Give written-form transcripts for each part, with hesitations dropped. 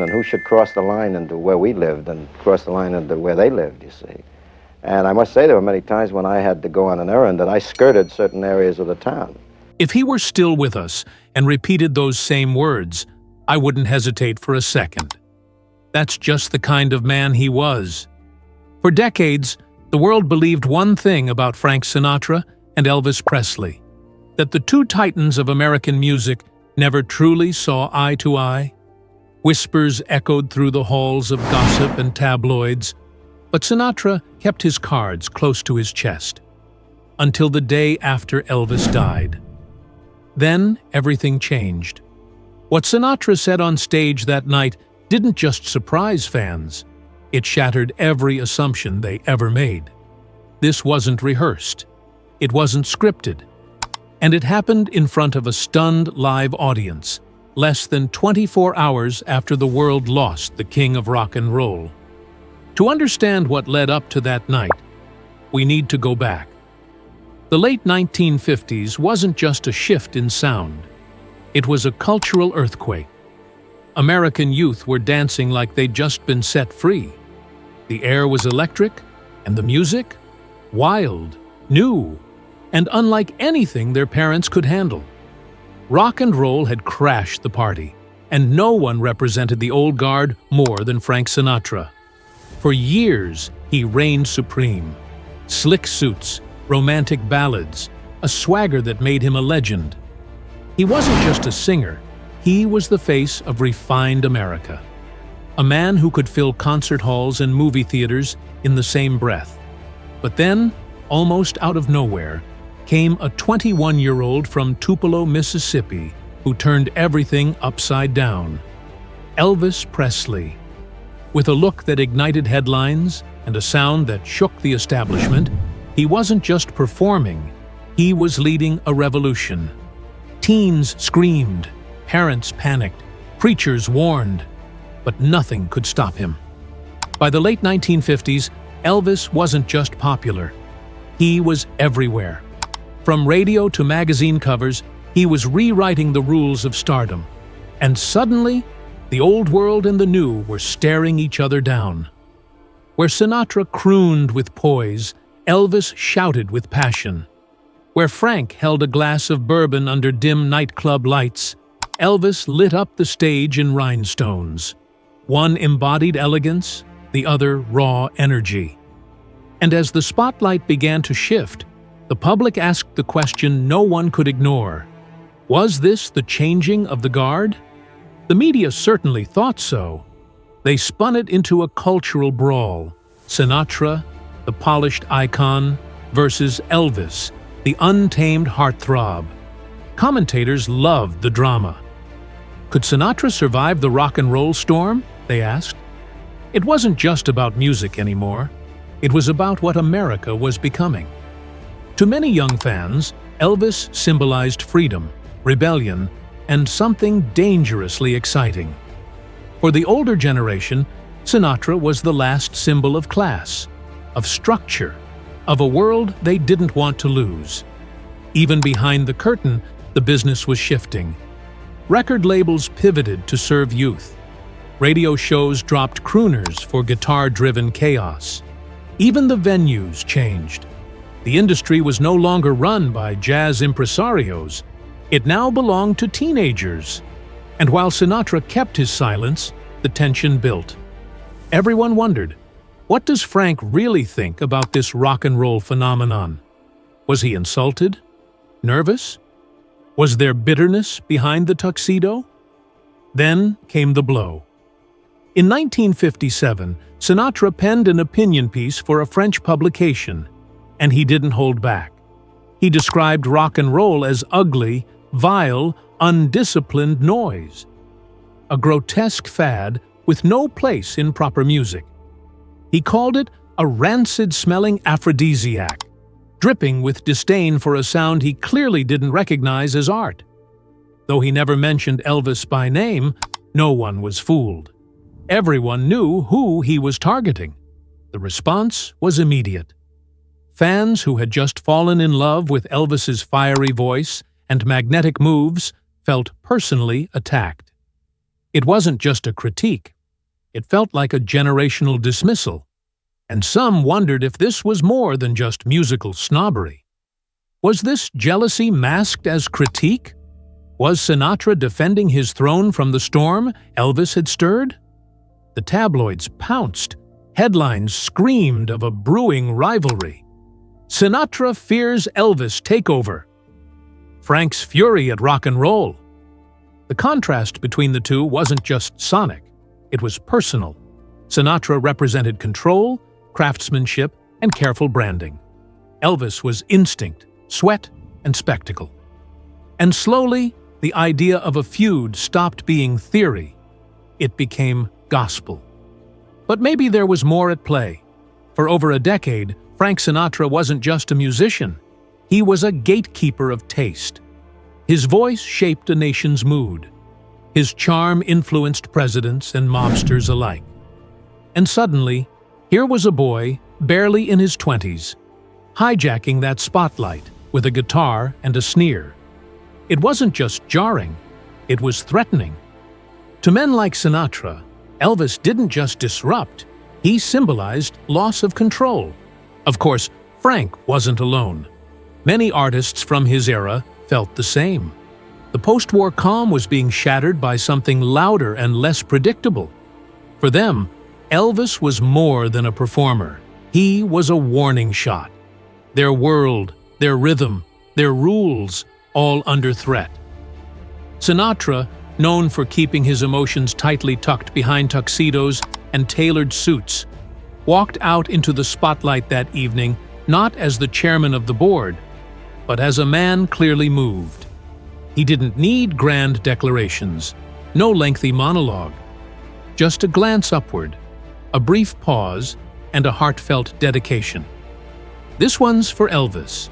and who should cross the line into where we lived and cross the line into where they lived, you see. And I must say there were many times when I had to go on an errand that I skirted certain areas of the town. If he were still with us and repeated those same words, I wouldn't hesitate for a second. That's just the kind of man he was. For decades, the world believed one thing about Frank Sinatra and Elvis Presley, that the two titans of American music never truly saw eye to eye. Whispers echoed through the halls of gossip and tabloids, but Sinatra kept his cards close to his chest, until the day after Elvis died. Then everything changed. What Sinatra said on stage that night didn't just surprise fans, it shattered every assumption they ever made. This wasn't rehearsed, it wasn't scripted, and it happened in front of a stunned live audience, less than 24 hours after the world lost the king of rock and roll. To understand what led up to that night, we need to go back. The late 1950s wasn't just a shift in sound. It was a cultural earthquake. American youth were dancing like they'd just been set free. The air was electric, and the music? Wild, new, and unlike anything their parents could handle. Rock and roll had crashed the party, and no one represented the old guard more than Frank Sinatra. For years, he reigned supreme. Slick suits, romantic ballads, a swagger that made him a legend. He wasn't just a singer, he was the face of refined America. A man who could fill concert halls and movie theaters in the same breath. But then, almost out of nowhere, came a 21-year-old from Tupelo, Mississippi, who turned everything upside down. Elvis Presley. With a look that ignited headlines and a sound that shook the establishment, he wasn't just performing, he was leading a revolution. Teens screamed, parents panicked, preachers warned, but nothing could stop him. By the late 1950s, Elvis wasn't just popular, he was everywhere. From radio to magazine covers, he was rewriting the rules of stardom. And suddenly, the old world and the new were staring each other down. Where Sinatra crooned with poise, Elvis shouted with passion. Where Frank held a glass of bourbon under dim nightclub lights, Elvis lit up the stage in rhinestones. One embodied elegance, the other raw energy. And as the spotlight began to shift, the public asked the question no one could ignore. Was this the changing of the guard? The media certainly thought so. They spun it into a cultural brawl. Sinatra, the polished icon, versus Elvis, the untamed heartthrob. Commentators loved the drama. Could Sinatra survive the rock and roll storm? They asked. It wasn't just about music anymore. It was about what America was becoming. To many young fans, Elvis symbolized freedom, rebellion, and something dangerously exciting. For the older generation, Sinatra was the last symbol of class, of structure, of a world they didn't want to lose. Even behind the curtain, the business was shifting. Record labels pivoted to serve youth. Radio shows dropped crooners for guitar-driven chaos. Even the venues changed. The industry was no longer run by jazz impresarios. It now belonged to teenagers. And while Sinatra kept his silence, the tension built. Everyone wondered, what does Frank really think about this rock and roll phenomenon? Was he insulted? Nervous? Was there bitterness behind the tuxedo? Then came the blow. In 1957, Sinatra penned an opinion piece for a French publication, and he didn't hold back. He described rock and roll as ugly, vile, undisciplined noise. A grotesque fad with no place in proper music. He called it a rancid-smelling aphrodisiac, dripping with disdain for a sound he clearly didn't recognize as art. Though he never mentioned Elvis by name, no one was fooled. Everyone knew who he was targeting. The response was immediate. Fans who had just fallen in love with Elvis's fiery voice and magnetic moves felt personally attacked. It wasn't just a critique. It felt like a generational dismissal, and some wondered if this was more than just musical snobbery. Was this jealousy masked as critique? Was Sinatra defending his throne from the storm Elvis had stirred? The tabloids pounced. Headlines screamed of a brewing rivalry. Sinatra fears Elvis takeover. Frank's fury at rock and roll. The contrast between the two wasn't just sonic, it was personal. Sinatra represented control, craftsmanship, and careful branding. Elvis was instinct, sweat, and spectacle. And slowly, the idea of a feud stopped being theory. It became gospel. But maybe there was more at play. For over a decade, Frank Sinatra wasn't just a musician. He was a gatekeeper of taste. His voice shaped a nation's mood. His charm influenced presidents and mobsters alike. And suddenly, here was a boy, barely in his 20s, hijacking that spotlight with a guitar and a sneer. It wasn't just jarring, it was threatening. To men like Sinatra, Elvis didn't just disrupt, he symbolized loss of control. Of course, Frank wasn't alone. Many artists from his era felt the same. The post-war calm was being shattered by something louder and less predictable. For them, Elvis was more than a performer. He was a warning shot. Their world, their rhythm, their rules, all under threat. Sinatra, known for keeping his emotions tightly tucked behind tuxedos and tailored suits, walked out into the spotlight that evening not as the chairman of the board, but as a man clearly moved. He didn't need grand declarations, no lengthy monologue, just a glance upward, a brief pause, and a heartfelt dedication. This one's for Elvis.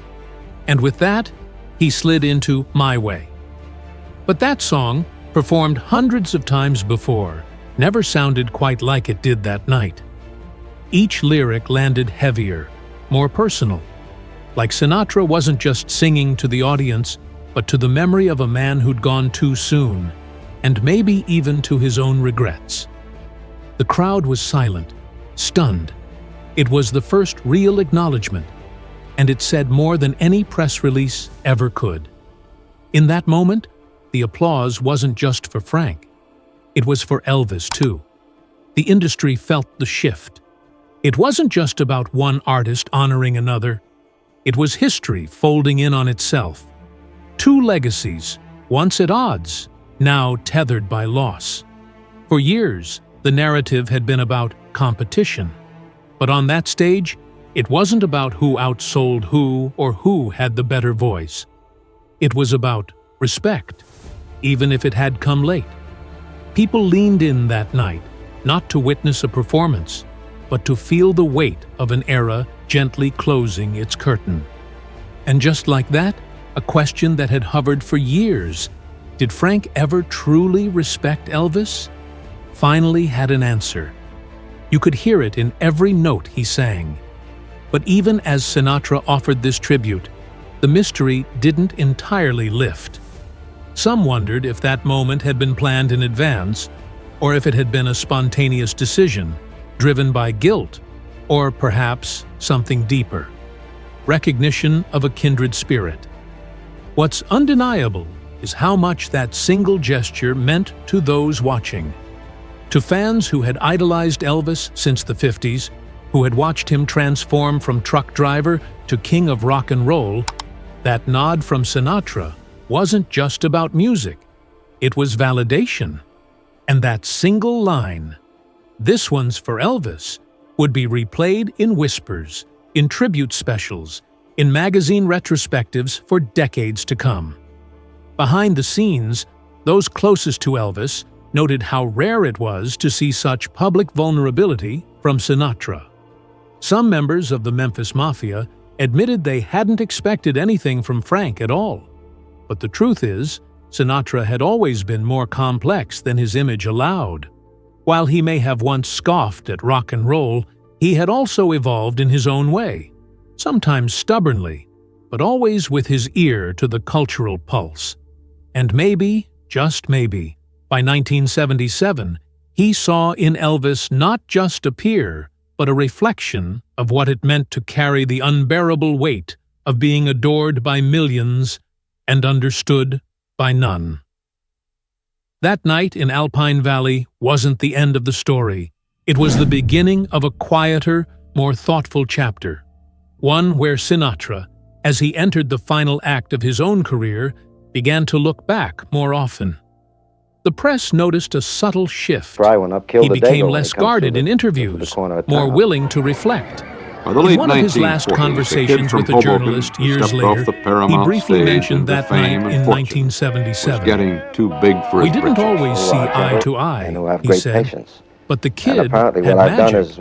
And with that, he slid into My Way. But that song, performed hundreds of times before, never sounded quite like it did that night. Each lyric landed heavier, more personal. Like Sinatra wasn't just singing to the audience, but to the memory of a man who'd gone too soon, and maybe even to his own regrets. The crowd was silent, stunned. It was the first real acknowledgement, and it said more than any press release ever could. In that moment, the applause wasn't just for Frank. It was for Elvis, too. The industry felt the shift. It wasn't just about one artist honoring another. It was history folding in on itself. Two legacies, once at odds, now tethered by loss. For years, the narrative had been about competition. But on that stage, it wasn't about who outsold who or who had the better voice. It was about respect, even if it had come late. People leaned in that night, not to witness a performance, but to feel the weight of an era gently closing its curtain. And just like that, a question that had hovered for years, did Frank ever truly respect Elvis? Finally had an answer. You could hear it in every note he sang. But even as Sinatra offered this tribute, the mystery didn't entirely lift. Some wondered if that moment had been planned in advance, or if it had been a spontaneous decision, driven by guilt, or perhaps something deeper. Recognition of a kindred spirit. What's undeniable is how much that single gesture meant to those watching. To fans who had idolized Elvis since the 50s, who had watched him transform from truck driver to king of rock and roll, that nod from Sinatra wasn't just about music. It was validation. And that single line, "This one's for Elvis," would be replayed in whispers, in tribute specials, in magazine retrospectives for decades to come. Behind the scenes, those closest to Elvis noted how rare it was to see such public vulnerability from Sinatra. Some members of the Memphis Mafia admitted they hadn't expected anything from Frank at all. But the truth is, Sinatra had always been more complex than his image allowed. While he may have once scoffed at rock and roll, he had also evolved in his own way, sometimes stubbornly, but always with his ear to the cultural pulse. And maybe, just maybe, By 1977, he saw in Elvis not just a peer, but a reflection of what it meant to carry the unbearable weight of being adored by millions and understood by none. That night in Alpine Valley wasn't the end of the story. It was the beginning of a quieter, more thoughtful chapter. One where Sinatra, as he entered the final act of his own career, began to look back more often. The press noticed a subtle shift. He became less guarded in interviews, more willing to reflect. In one of his last conversations with a journalist years later, he briefly mentioned that night in 1977. We didn't always see eye to eye, he said, but the kid had magic.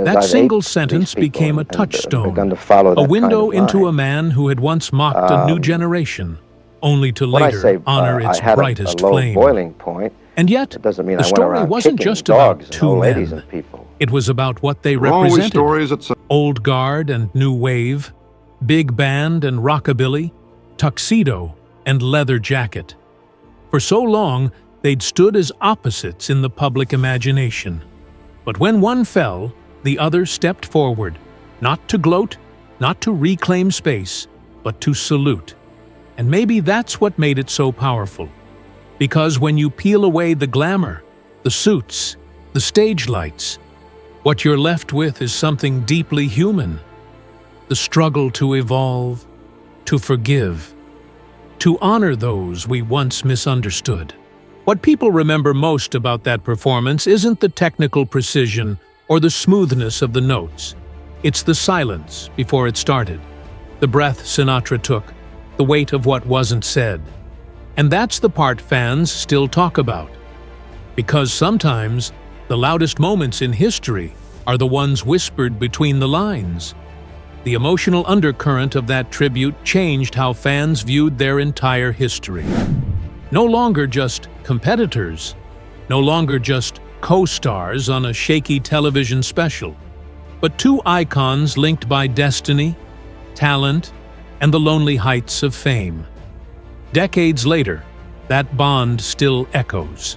That single sentence became a touchstone, a window into a man who had once mocked a new generation, only to later honor its brightest flame. And yet, the story wasn't just about two men. It was about what they represented. Old guard and new wave, big band and rockabilly, tuxedo and leather jacket. For so long, they'd stood as opposites in the public imagination. But when one fell, the other stepped forward, not to gloat, not to reclaim space, but to salute. And maybe that's what made it so powerful. Because when you peel away the glamour, the suits, the stage lights, what you're left with is something deeply human. The struggle to evolve, to forgive, to honor those we once misunderstood. What people remember most about that performance isn't the technical precision or the smoothness of the notes. It's the silence before it started, the breath Sinatra took, the weight of what wasn't said. And that's the part fans still talk about. Because sometimes, the loudest moments in history are the ones whispered between the lines. The emotional undercurrent of that tribute changed how fans viewed their entire history. No longer just competitors, no longer just co-stars on a shaky television special, but two icons linked by destiny, talent, and the lonely heights of fame. Decades later, that bond still echoes.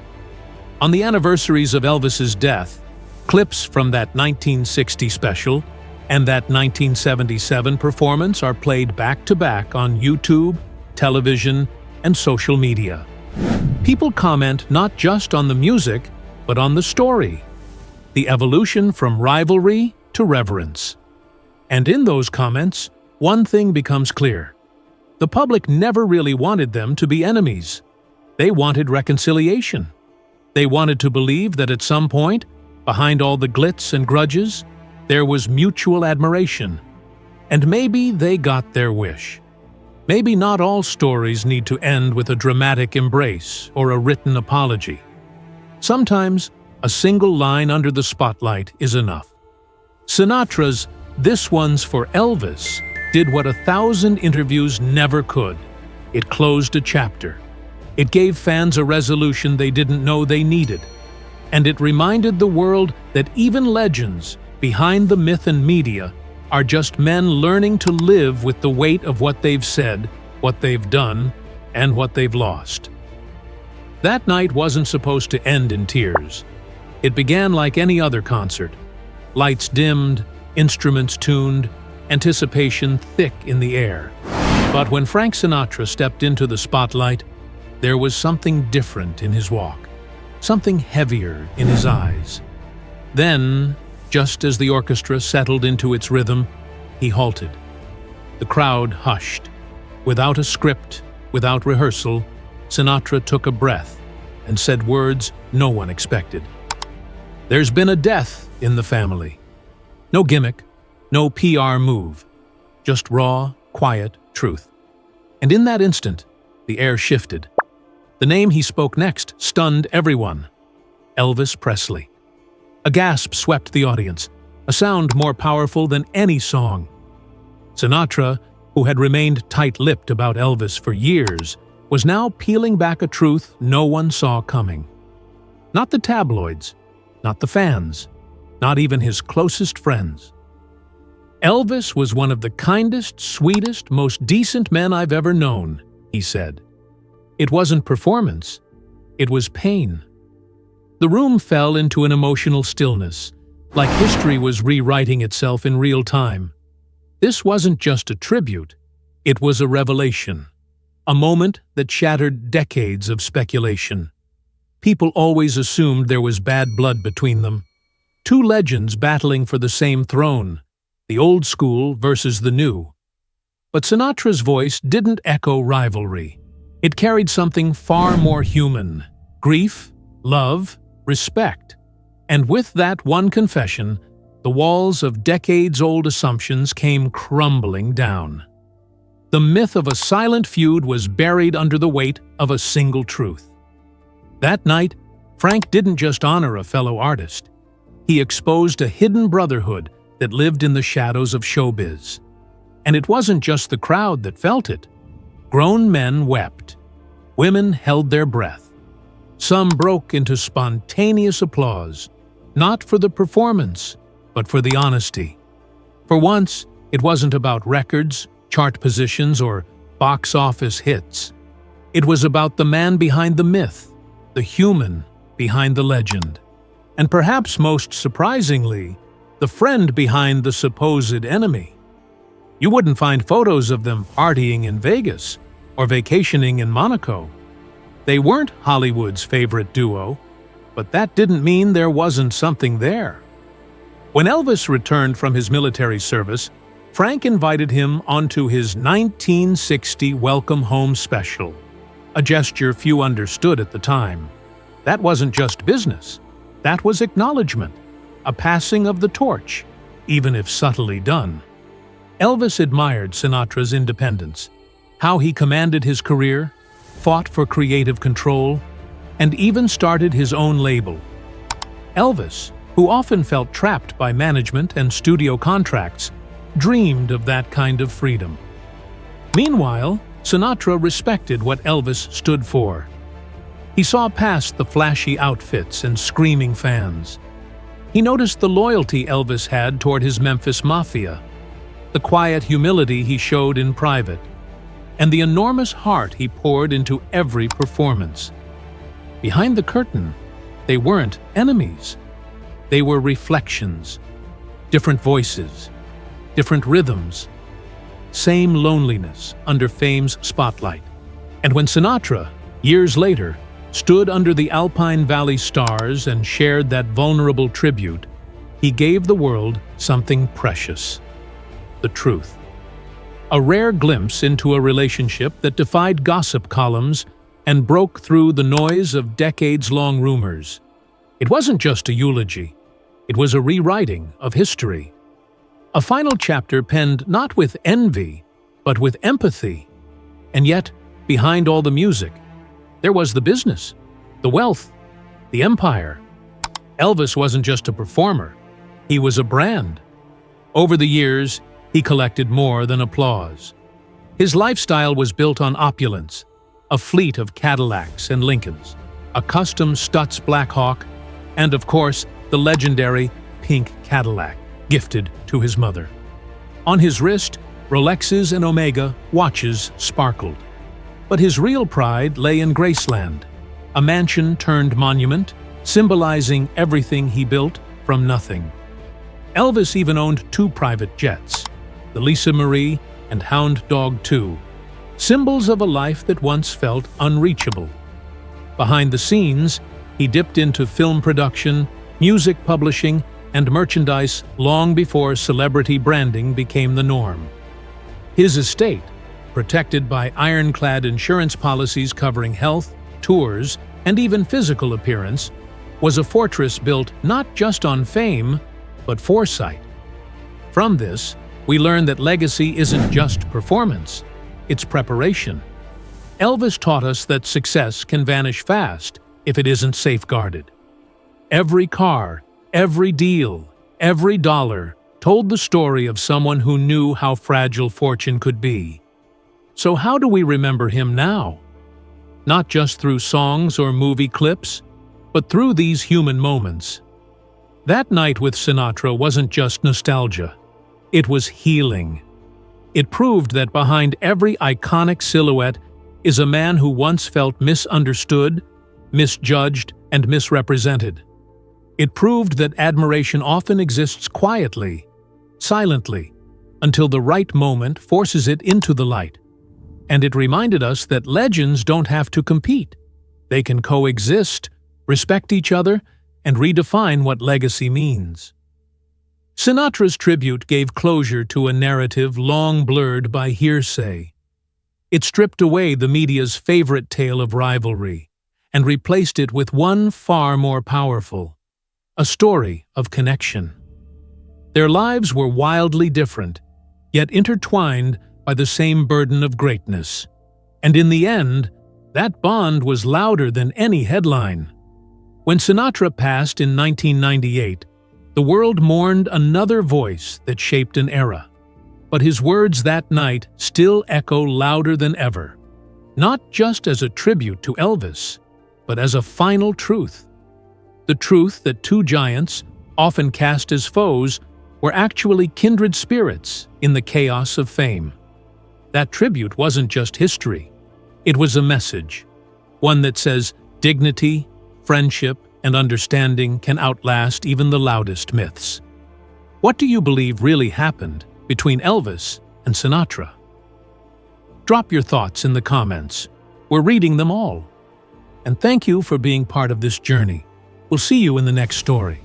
On the anniversaries of Elvis's death, clips from that 1960 special and that 1977 performance are played back-to-back on YouTube, television, and social media. People comment not just on the music, but on the story, the evolution from rivalry to reverence. And in those comments, one thing becomes clear. The public never really wanted them to be enemies. They wanted reconciliation. They wanted to believe that at some point, behind all the glitz and grudges, there was mutual admiration. And maybe they got their wish. Maybe not all stories need to end with a dramatic embrace or a written apology. Sometimes, a single line under the spotlight is enough. Sinatra's "This One's for Elvis" did what 1,000 interviews never could. It closed a chapter. It gave fans a resolution they didn't know they needed. And it reminded the world that even legends, behind the myth and media, are just men learning to live with the weight of what they've said, what they've done, and what they've lost. That night wasn't supposed to end in tears. It began like any other concert. Lights dimmed, instruments tuned, anticipation thick in the air. But when Frank Sinatra stepped into the spotlight, there was something different in his walk, something heavier in his eyes. Then, just as the orchestra settled into its rhythm, he halted. The crowd hushed. Without a script, without rehearsal, Sinatra took a breath and said words no one expected. "There's been a death in the family." No gimmick, no PR move, just raw, quiet truth. And in that instant, the air shifted. The name he spoke next stunned everyone. Elvis Presley. A gasp swept the audience, a sound more powerful than any song. Sinatra, who had remained tight-lipped about Elvis for years, was now peeling back a truth no one saw coming. Not the tabloids, not the fans, not even his closest friends. "Elvis was one of the kindest, sweetest, most decent men I've ever known," he said. It wasn't performance. it was pain. The room fell into an emotional stillness, like history was rewriting itself in real time. This wasn't just a tribute, it was a revelation, a moment that shattered decades of speculation. People always assumed there was bad blood between them. Two legends battling for the same throne, the old school versus the new. But Sinatra's voice didn't echo rivalry. It carried something far more human: grief, love, respect. And with that one confession, the walls of decades-old assumptions came crumbling down. The myth of a silent feud was buried under the weight of a single truth. That night, Frank didn't just honor a fellow artist. He exposed a hidden brotherhood that lived in the shadows of showbiz. And it wasn't just the crowd that felt it. Grown men wept. Women held their breath. Some broke into spontaneous applause, not for the performance, but for the honesty. For once, it wasn't about records, chart positions, or box office hits. It was about the man behind the myth, the human behind the legend. And perhaps most surprisingly, the friend behind the supposed enemy. You wouldn't find photos of them partying in Vegas or vacationing in Monaco. They weren't Hollywood's favorite duo, but that didn't mean there wasn't something there. When Elvis returned from his military service, Frank invited him onto his 1960 Welcome Home special, a gesture few understood at the time. That wasn't just business. That was acknowledgement, a passing of the torch, even if subtly done. Elvis admired Sinatra's independence, how he commanded his career, fought for creative control, and even started his own label. Elvis, who often felt trapped by management and studio contracts, dreamed of that kind of freedom. Meanwhile, Sinatra respected what Elvis stood for. He saw past the flashy outfits and screaming fans. He noticed the loyalty Elvis had toward his Memphis Mafia, the quiet humility he showed in private, and the enormous heart he poured into every performance. Behind the curtain, they weren't enemies. They were reflections, different voices, different rhythms, same loneliness under fame's spotlight. And when Sinatra, years later, stood under the Alpine Valley stars and shared that vulnerable tribute, he gave the world something precious: the truth. A rare glimpse into a relationship that defied gossip columns and broke through the noise of decades-long rumors. It wasn't just a eulogy. It was a rewriting of history. A final chapter penned not with envy, but with empathy. And yet, behind all the music, there was the business, the wealth, the empire. Elvis wasn't just a performer. He was a brand. Over the years, he collected more than applause. His lifestyle was built on opulence, a fleet of Cadillacs and Lincolns, a custom Stutz Black Hawk, and of course, the legendary pink Cadillac, gifted to his mother. On his wrist, Rolexes and Omega watches sparkled. But his real pride lay in Graceland, a mansion turned monument, symbolizing everything he built from nothing. Elvis even owned 2 private jets, the Lisa Marie and Hound Dog 2, symbols of a life that once felt unreachable. Behind the scenes, he dipped into film production, music publishing, and merchandise long before celebrity branding became the norm. His estate, protected by ironclad insurance policies covering health, tours, and even physical appearance, was a fortress built not just on fame, but foresight. From this, we learn that legacy isn't just performance, it's preparation. Elvis taught us that success can vanish fast if it isn't safeguarded. Every car, every deal, every dollar told the story of someone who knew how fragile fortune could be. So how do we remember him now? Not just through songs or movie clips, but through these human moments. That night with Sinatra wasn't just nostalgia. It was healing. It proved that behind every iconic silhouette is a man who once felt misunderstood, misjudged, and misrepresented. It proved that admiration often exists quietly, silently, until the right moment forces it into the light. And it reminded us that legends don't have to compete. They can coexist, respect each other, and redefine what legacy means. Sinatra's tribute gave closure to a narrative long blurred by hearsay. It stripped away the media's favorite tale of rivalry and replaced it with one far more powerful, a story of connection. Their lives were wildly different, yet intertwined by the same burden of greatness. And in the end, that bond was louder than any headline. When Sinatra passed in 1998, the world mourned another voice that shaped an era. But his words that night still echo louder than ever, not just as a tribute to Elvis, but as a final truth. The truth that two giants, often cast as foes, were actually kindred spirits in the chaos of fame. That tribute wasn't just history. It was a message, one that says dignity, friendship, and understanding can outlast even the loudest myths. What do you believe really happened between Elvis and Sinatra? Drop your thoughts in the comments. We're reading them all. And thank you for being part of this journey. We'll see you in the next story.